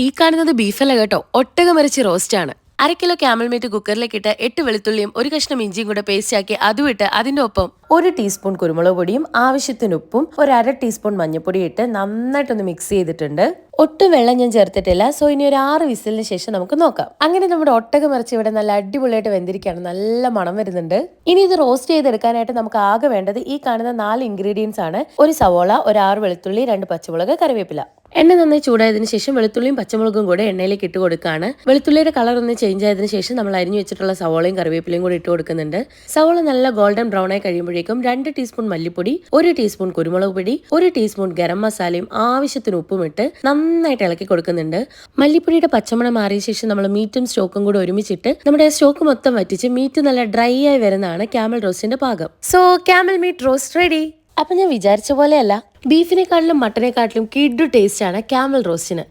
ഈ കാണുന്നത് ബീഫല്ല കേട്ടോ, ഒട്ടകമരച്ചി റോസ്റ്റ് ആണ്. 1/2 കിലോ ക്യാമൽ മീറ്റ് കുക്കറിലേക്ക് ഇട്ട് 8 വെളുത്തുള്ളിയും 1 കഷ്ണം ഇഞ്ചിയും കൂടെ പേസ്റ്റ് ആക്കി അതും ഇട്ട് അതിന്റെ ഒപ്പം 1 ടീസ്പൂൺ കുരുമുളക് പൊടിയും ആവശ്യത്തിന് ഉപ്പും 1/2 ടീസ്പൂൺ മഞ്ഞൾപ്പൊടി ഇട്ട് നന്നായിട്ടൊന്ന് മിക്സ് ചെയ്തിട്ടുണ്ട്. ഒട്ടും വെള്ളം ഞാൻ ചേർത്തിട്ടില്ല. സോ ഇനി ഒരു 6 വിസിലിന് ശേഷം നമുക്ക് നോക്കാം. അങ്ങനെ നമ്മുടെ ഒട്ടകമരച്ചി ഇവിടെ നല്ല അടിപൊളിയായിട്ട് വെന്തിരിക്കുകയാണ്. നല്ല മണം വരുന്നുണ്ട്. ഇനി ഇത് റോസ്റ്റ് ചെയ്തെടുക്കാനായിട്ട് നമുക്ക് ആകെ വേണ്ടത് ഈ കാണുന്ന 4 ഇൻഗ്രീഡിയൻസ് ആണ്. 1 സവോള, 6 വെളുത്തുള്ളി, 2 പച്ചമുളക്, കറിവേപ്പില. എണ്ണ നന്നായി ചൂടായതിനു ശേഷം വെളുത്തുള്ളിയും പച്ചമുളകും കൂടെ എണ്ണയിലേക്ക് ഇട്ട് കൊടുക്കുകയാണ്. വെളുത്തുള്ളിയുടെ കളർ ഒന്ന് ചേഞ്ച് ആയതിനു ശേഷം നമ്മൾ അരിഞ്ഞു വെച്ചിട്ടുള്ള സവോളയും കറിവേപ്പിലയും കൂടി ഇട്ട് കൊടുക്കുന്നുണ്ട്. സവോള നല്ല ഗോൾഡൻ ബ്രൗൺ ആയി കഴിയുമ്പോഴേക്കും 2 ടീസ്പൂൺ മല്ലിപ്പൊടി, 1 ടീസ്പൂൺ കുരുമുളക് പൊടി, 1 ടീസ്പൂൺ ഗരം മസാലയും ആവശ്യത്തിന് ഉപ്പും ഇട്ട് നന്നായിട്ട് ഇളക്കി കൊടുക്കുന്നുണ്ട്. മല്ലിപ്പൊടിയുടെ പച്ചമണം മാറിയ ശേഷം നമ്മൾ മീറ്റും സ്റ്റോക്കും കൂടെ ഒരുമിച്ചിട്ട് നമ്മുടെ സ്റ്റോക്ക് മൊത്തം വറ്റിച്ച് മീറ്റ് നല്ല ഡ്രൈ ആയി വരുന്നതാണ് ക്യാമൽ റോസ്റ്റിന്റെ പാകം. So camel meat roast ready. അപ്പൊ ഞാൻ വിചാരിച്ച പോലെയല്ല, ബീഫിനെക്കാട്ടിലും മട്ടനെക്കാട്ടിലും കിഡു ടേസ്റ്റ് ആണ് ക്യാമൽ റോസ്റ്റിന്.